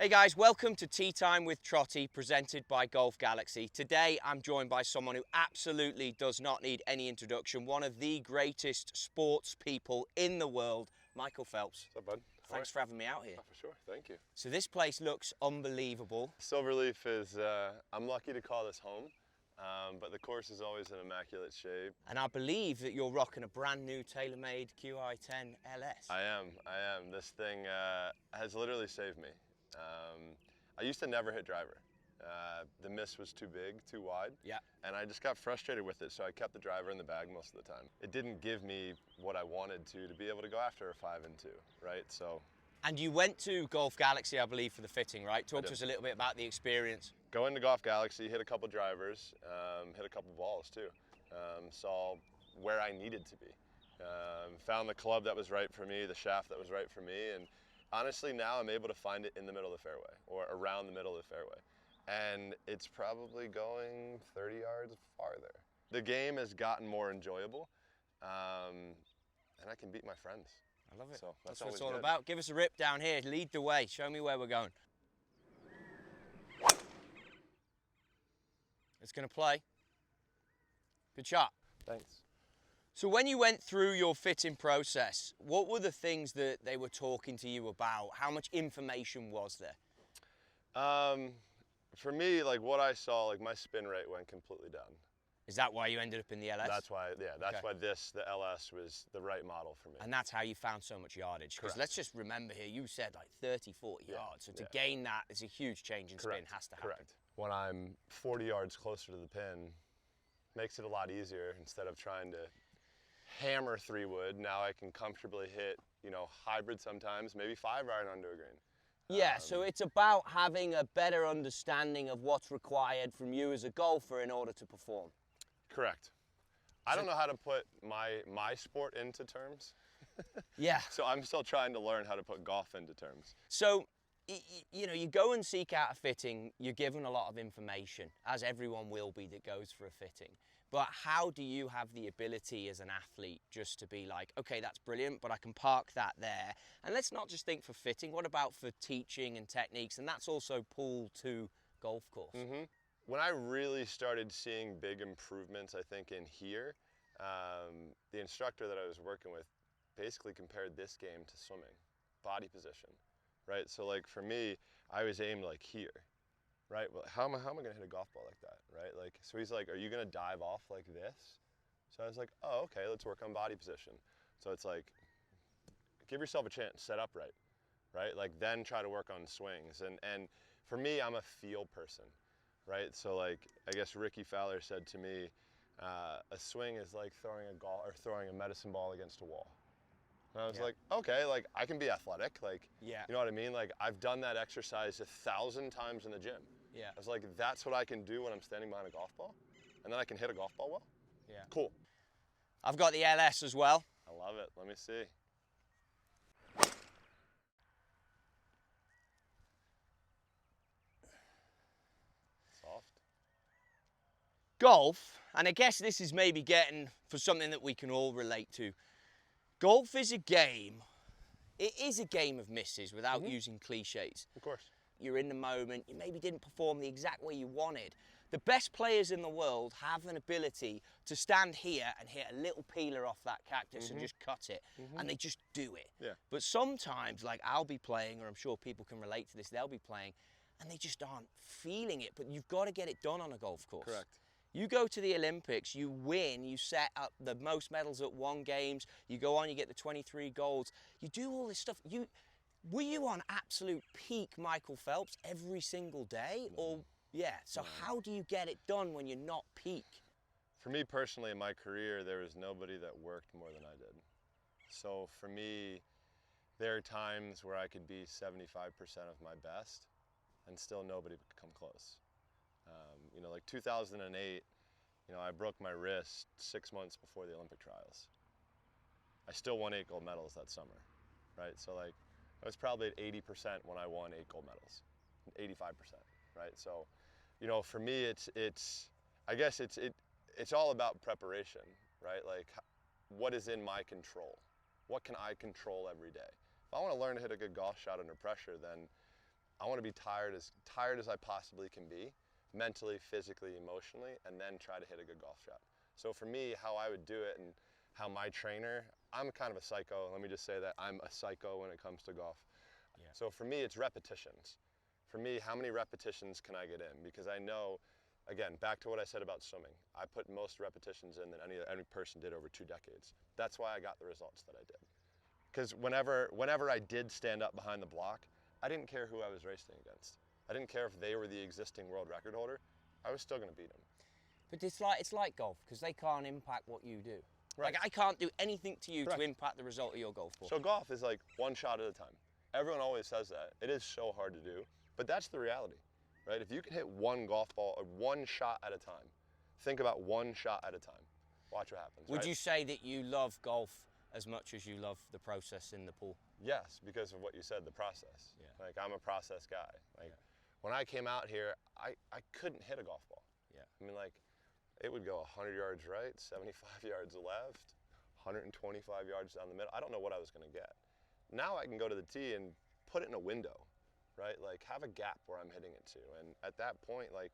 Hey guys, welcome to Tea Time with Trottie, presented by Golf Galaxy. Today I'm joined by someone who absolutely does not need any introduction, one of the greatest sports people in the world, Michael Phelps. What's up, bud? Thanks for having me out here. Oh, for sure, thank you. So this place looks unbelievable. Silverleaf is, I'm lucky to call this home, but the course is always in immaculate shape. And I believe that you're rocking a brand new TaylorMade Qi10 LS. I am. This thing has literally saved me. I used to never hit driver. The miss was too big, too wide. Yeah. And I just got frustrated with it, so I kept the driver in the bag most of the time. It didn't give me what I wanted to be able to go after a 5 and 2, right? So. And you went to Golf Galaxy, I believe, for the fitting, right? Talk to us a little bit about the experience. Go into Golf Galaxy, hit a couple drivers, hit a couple balls too. Saw where I needed to be. Found the club that was right for me, the shaft that was right for me, and honestly now I'm able to find it in the middle of the fairway or around the middle of the fairway. And it's probably going 30 yards farther. The game has gotten more enjoyable, and I can beat my friends. I love it. So that's what it's all about. Give us a rip down here. Lead the way. Show me where we're going. It's going to play. Good shot. Thanks. So when you went through your fitting process, what were the things that they were talking to you about? How much information was there? For me, like what I saw, like my spin rate went completely down. Is that why you ended up in the LS? That's why, yeah, that's why the LS was the right model for me. And that's how you found so much yardage. Because let's just remember here, you said like 30, 40 yards. So to gain that, it's a huge change in spin, has to happen. Correct. When I'm 40 yards closer to the pin, makes it a lot easier. Instead of trying to hammer 3-wood, now I can comfortably hit, you know, hybrid sometimes, maybe 5-iron onto a green. Yeah, so it's about having a better understanding of what's required from you as a golfer in order to perform. Correct. I don't know how to put my sport into terms. Yeah. So I'm still trying to learn how to put golf into terms. So, you know, you go and seek out a fitting, you're given a lot of information, as everyone will be that goes for a fitting. But how do you have the ability as an athlete just to be like, okay, that's brilliant, but I can park that there. And let's not just think for fitting, what about for teaching and techniques? And that's also pulled to golf course. Mm-hmm. When I really started seeing big improvements, I think in here, the instructor that I was working with basically compared this game to swimming, body position, right? So like for me, I was aimed like here, right? Well, how am I gonna hit a golf ball like that, right? Like, so he's like, are you gonna dive off like this? So I was like, oh, okay, let's work on body position. So it's like, give yourself a chance, set up right? Like then try to work on swings. And for me, I'm a feel person. Right, so like I guess Ricky Fowler said to me, a swing is like throwing a medicine ball against a wall. And I was like, okay, like I can be athletic, like you know what I mean? Like I've done that exercise 1,000 times in the gym. Yeah. I was like, that's what I can do when I'm standing behind a golf ball, and then I can hit a golf ball well. Yeah. Cool. I've got the LS as well. I love it. Let me see. Golf, and I guess this is maybe getting for something that we can all relate to. Golf is a game. It is a game of misses without using cliches. Of course. You're in the moment, you maybe didn't perform the exact way you wanted. The best players in the world have an ability to stand here and hit a little peeler off that cactus and just cut it, and they just do it. Yeah. But sometimes, like I'll be playing, or I'm sure people can relate to this, they'll be playing, and they just aren't feeling it, but you've got to get it done on a golf course. Correct. You go to the Olympics, you win, you set up the most medals at one games, you go on, you get the 23 golds, you do all this stuff. Were you on absolute peak Michael Phelps every single day? No. Or, yeah, so how do you get it done when you're not peak? For me personally, in my career, there was nobody that worked more than I did. So for me, there are times where I could be 75% of my best and still nobody could come close. You know, like 2008, you know, I broke my wrist 6 months before the Olympic trials. I still won 8 gold medals that summer, right? So like, I was probably at 80% when I won 8 gold medals, 85%, right? So, you know, for me, I guess it's all about preparation, right? Like, what is in my control? What can I control every day? If I want to learn to hit a good golf shot under pressure, then I want to be tired as I possibly can be, mentally, physically, emotionally, and then try to hit a good golf shot. So for me, how I would do it and how my trainer, I'm kind of a psycho. Let me just say that I'm a psycho when it comes to golf. Yeah. So for me, it's repetitions. For me, how many repetitions can I get in? Because I know, again, back to what I said about swimming, I put most repetitions in than any person did over 2 decades. That's why I got the results that I did. Because whenever I did stand up behind the block, I didn't care who I was racing against. I didn't care if they were the existing world record holder. I was still going to beat them. But it's like golf, because they can't impact what you do. Right. Like, I can't do anything to you Correct. to impact the result of your golf ball. So golf is like one shot at a time. Everyone always says that. It is so hard to do, but that's the reality, right? If you can hit one golf ball or one shot at a time, think about one shot at a time. Watch what happens. Would you say that you love golf as much as you love the process in the pool? Yes, because of what you said, the process. Yeah. Like, I'm a process guy. Like, when I came out here, I couldn't hit a golf ball. Yeah. I mean, like, it would go 100 yards right, 75 yards left, 125 yards down the middle. I don't know what I was going to get. Now I can go to the tee and put it in a window, right? Like, have a gap where I'm hitting it to. And at that point, like,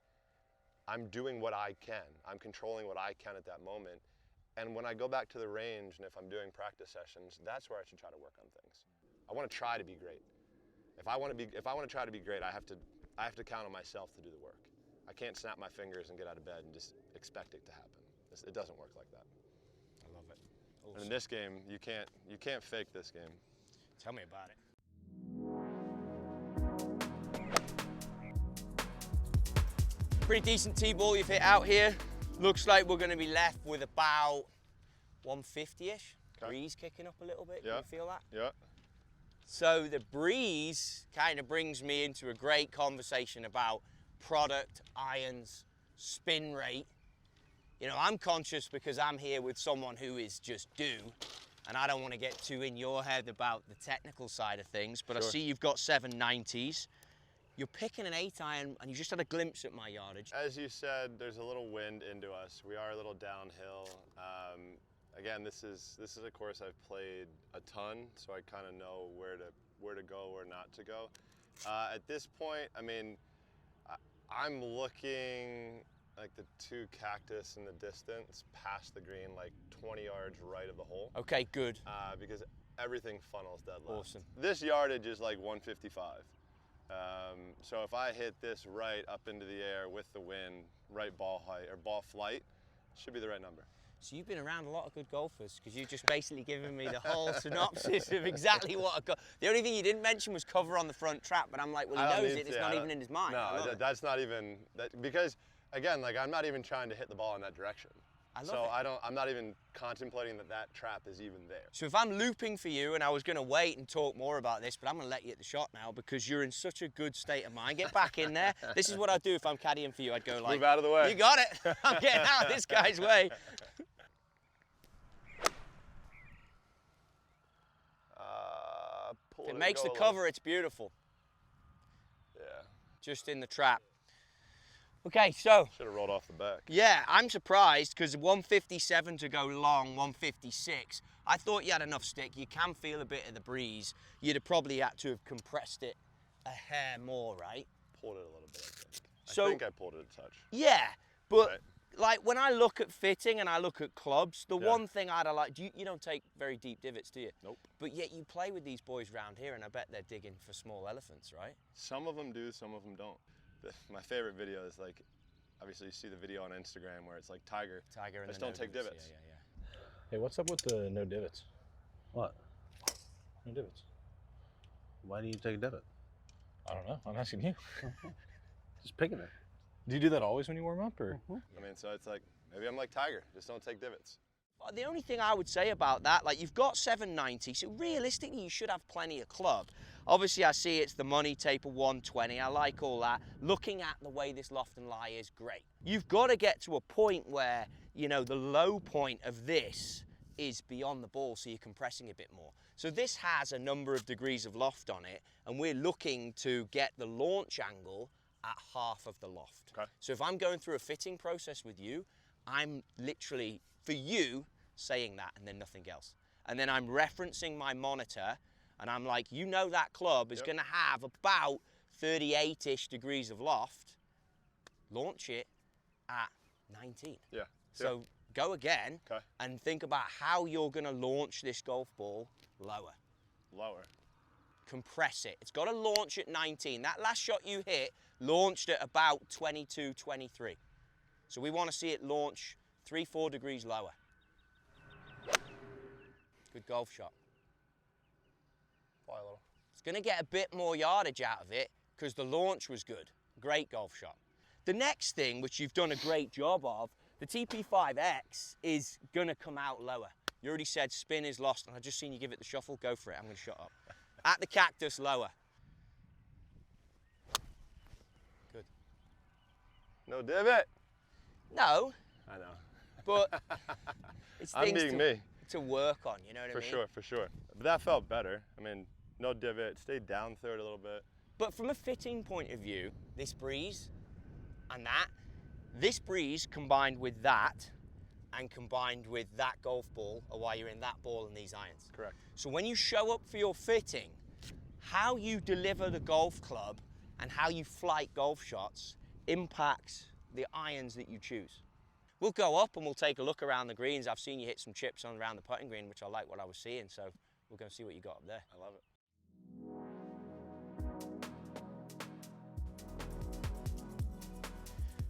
I'm doing what I can. I'm controlling what I can at that moment. And when I go back to the range and if I'm doing practice sessions, that's where I should try to work on things. I want to try to be great. If I want to try to be great, I have to count on myself to do the work. I can't snap my fingers and get out of bed and just expect it to happen. It doesn't work like that. I love it. Awesome. And in this game, you can't fake this game. Tell me about it. Pretty decent tee ball you've hit out here. Looks like we're going to be left with about 150-ish. Okay. Breeze kicking up a little bit. Yeah. Can you feel that? Yeah. So the breeze kind of brings me into a great conversation about product, irons, spin rate. You know, I'm conscious because I'm here with someone who is just due, and I don't want to get too in your head about the technical side of things, but Sure. I see you've got 790s. You're picking an 8-iron, and you just had a glimpse at my yardage. As you said, there's a little wind into us. We are a little downhill. Again, this is a course I've played a ton, so I kind of know where to go, where not to go. At this point, I mean, I'm looking like the 2 cactus in the distance past the green, like 20 yards right of the hole. Okay, good. Because everything funnels dead left. Awesome. This yardage is like 155. So if I hit this right up into the air with the wind, right ball height or ball flight, should be the right number. So you've been around a lot of good golfers because you've just basically given me the whole synopsis of exactly what the only thing you didn't mention was cover on the front trap, but I'm like, well, he knows it. It's not even in his mind. No, that's not even that, because again, like, I'm not even trying to hit the ball in that direction. I'm not even contemplating that trap is even there. So if I'm looping for you, and I was going to wait and talk more about this, but I'm going to let you hit the shot now because you're in such a good state of mind. Get back in there. This is what I'd do if I'm caddying for you. I'd go like, move out of the way. You got it. I'm getting out of this guy's way. If it makes the cover, it's beautiful. Yeah. Just in the trap. Okay, so. Should have rolled off the back. Yeah, I'm surprised because 157 to go long, 156. I thought you had enough stick. You can feel a bit of the breeze. You'd have probably had to have compressed it a hair more, right? Pulled it a little bit, I think. So, I think I pulled it a touch. Yeah, but right. Like when I look at fitting and I look at clubs, the one thing I'd like, you don't take very deep divots, do you? Nope. But yet you play with these boys round here and I bet they're digging for small elephants, right? Some of them do, some of them don't. My favorite video is like, obviously you see the video on Instagram where it's like Tiger and just don't take divots. Yeah. Hey, what's up with the no divots? What? No divots. Why do you take a divot? I don't know. I'm asking you. Just picking it. Do you do that always when you warm up, or? I mean, so it's like, maybe I'm like Tiger, just don't take divots. The only thing I would say about that, like you've got 790, so realistically you should have plenty of club. Obviously I see it's the money taper 120, I like all that. Looking at the way this loft and lie is great. You've got to get to a point where, you know, the low point of this is beyond the ball, so you're compressing a bit more. So this has a number of degrees of loft on it, and we're looking to get the launch angle at half of the loft. Okay. So if I'm going through a fitting process with you, I'm literally, for you, saying that and then nothing else. And then I'm referencing my monitor and I'm like, you know that club is going to have about 38-ish degrees of loft, launch it at 19. Yeah. So go again Okay. and think about how you're going to launch this golf ball lower. Lower. Compress it. It's got to launch at 19. That last shot you hit launched at about 22, 23. So we want to see it launch 3-4 degrees lower. Good golf shot. Fly a little. It's going to get a bit more yardage out of it because the launch was good. Great golf shot. The next thing, which you've done a great job of, the TP5X is going to come out lower. You already said spin is lost, and I've just seen you give it the shuffle. Go for it. I'm going to shut up. At the cactus, lower. Good. No divot. No, I know. but it's I'm things being me. to work on, you know what I For mean? sure, for sure. But that felt better. I mean, no divot. Stayed down through it a little bit. But from a fitting point of view, this breeze and that, this breeze combined with that and combined with that golf ball are why you're in that ball and these irons. Correct. So when you show up for your fitting, how you deliver the golf club and how you flight golf shots impacts the irons that you choose. We'll go up and we'll take a look around the greens. I've seen you hit some chips on around the putting green, which I like what I was seeing, so we'll go and see what you got up there. I love it.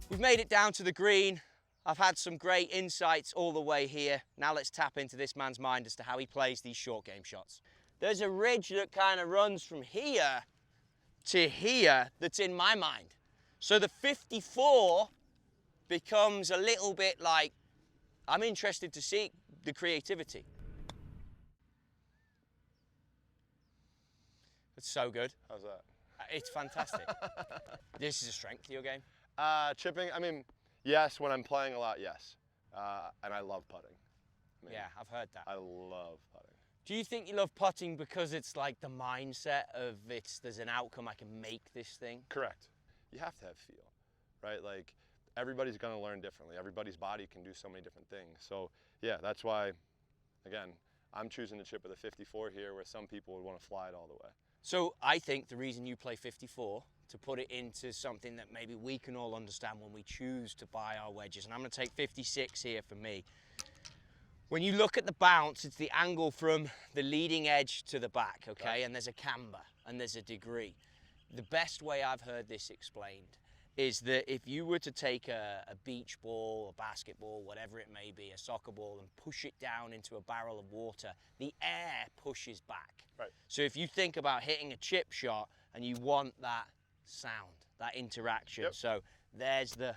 We've made it down to the green. I've had some great insights all the way here. Now let's tap into this man's mind as to how he plays these short game shots. There's a ridge that kind of runs from here to here that's in my mind. So the 54 becomes a little bit like, I'm interested to see the creativity. It's so good. How's that? It's fantastic. This is a strength of your game. Chipping, I mean, yes, when I'm playing a lot, yes. And I love putting. I mean, Yeah, I've heard that. I love putting. Do you think you love putting because it's like the mindset of there's an outcome, I can make this thing? Correct. You have to have feel, right? Like, everybody's gonna learn differently. Everybody's body can do so many different things. So, yeah, that's why, again, I'm choosing to chip with a 54 here where some people would want to fly it all the way. So I think the reason you play 54, to put it into something that maybe we can all understand when we choose to buy our wedges, and I'm going to take 56 here for me. When you look at the bounce, it's the angle from the leading edge to the back, okay? Right. And there's a camber and there's a degree. The best way I've heard this explained is that if you were to take a beach ball, a basketball, whatever it may be, a soccer ball, and push it down into a barrel of water, the air pushes back. Right. So if you think about hitting a chip shot and you want that sound, that interaction, Yep. so there's the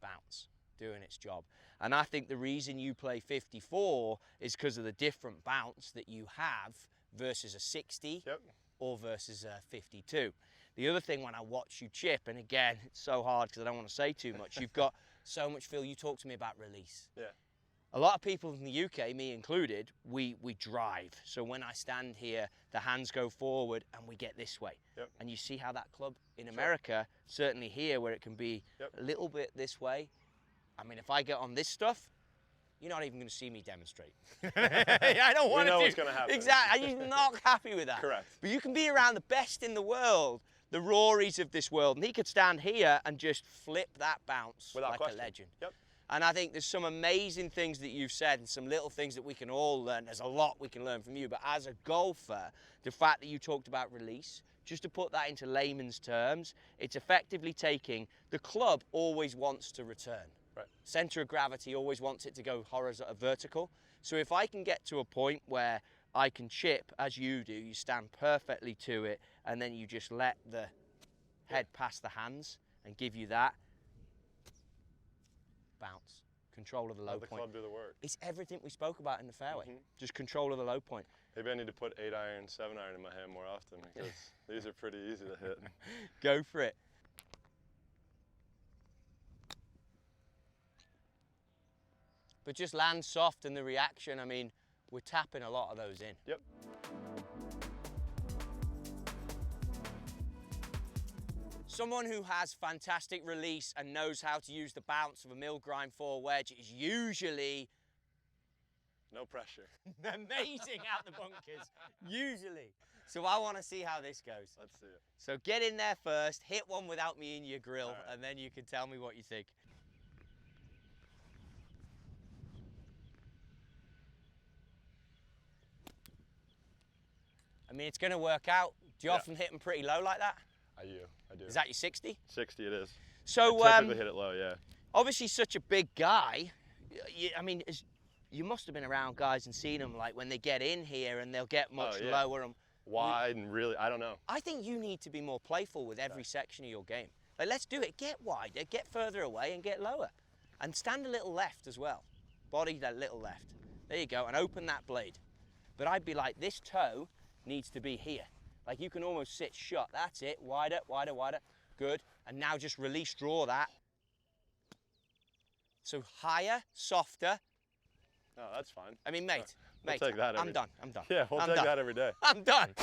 bounce doing its job. And I think the reason you play 54 is because of the different bounce that you have versus a 60 Yep. or versus a 52. The other thing when I watch you chip, and again, it's so hard because I don't want to say too much, you've got so much feel. You talk to me about release. Yeah. A lot of people in the UK, me included, we drive. So when I stand here, the hands go forward and we get this way. Yep. And you see how that club in Sure. America, certainly here where it can be Yep. a little bit this way. I mean, if I get on this stuff, you're not even going to see me demonstrate. I don't want to know do. what's gonna happen. Exactly. I'm just not happy with that. Correct. But you can be around the best in the world, the Rorys of this world, and he could stand here and just flip that bounce Without like question. a legend. Yep. And I think there's some amazing things that you've said and some little things that we can all learn. There's a lot we can learn from you. But as a golfer, the fact that you talked about release, just to put that into layman's terms, it's effectively taking the club always wants to return. Right. Center of gravity always wants it to go horizontal, vertical. So if I can get to a point where I can chip as you do, you stand perfectly to it, and then you just let the head pass the hands and give you that bounce, control of the low Let the point. club do the work. It's everything we spoke about in the fairway. Mhm. Just control of the low point. Maybe I need to put 8 iron, 7 iron in my hand more often because these are pretty easy to hit. Go for it. But just land soft and the reaction, I mean, we're tapping a lot of those in. Yep. Someone who has fantastic release and knows how to use the bounce of a mill grind 4 wedge is usually No pressure. amazing out the bunkers. Usually. So I want to see how this goes. Let's see it. So get in there first, hit one without me in your grill, All right. and then you can tell me what you think. I mean, it's going to work out. Do you Yeah. often hit them pretty low like that? I do. Is that your 60? 60 it is. So, I typically hit it low, yeah. obviously such a big guy, I mean, you must have been around guys and seen them, like, when they get in here and they'll get much Oh, yeah. lower. And Wide and really, I don't know. I think you need to be more playful with every section of your game. Like, let's do it. Get wider, get further away, and get lower. And stand a little left as well. Body that little left. There you go, and open that blade. But I'd be like, this toe needs to be here. Like, you can almost sit shut. That's it. Wider, wider, wider. Good. And now just release, draw that. So higher, softer. No, that's fine. I mean, mate, We'll mate, take that I'm every- done. I'm done. Yeah, we'll I'm take done. that every day. I'm done.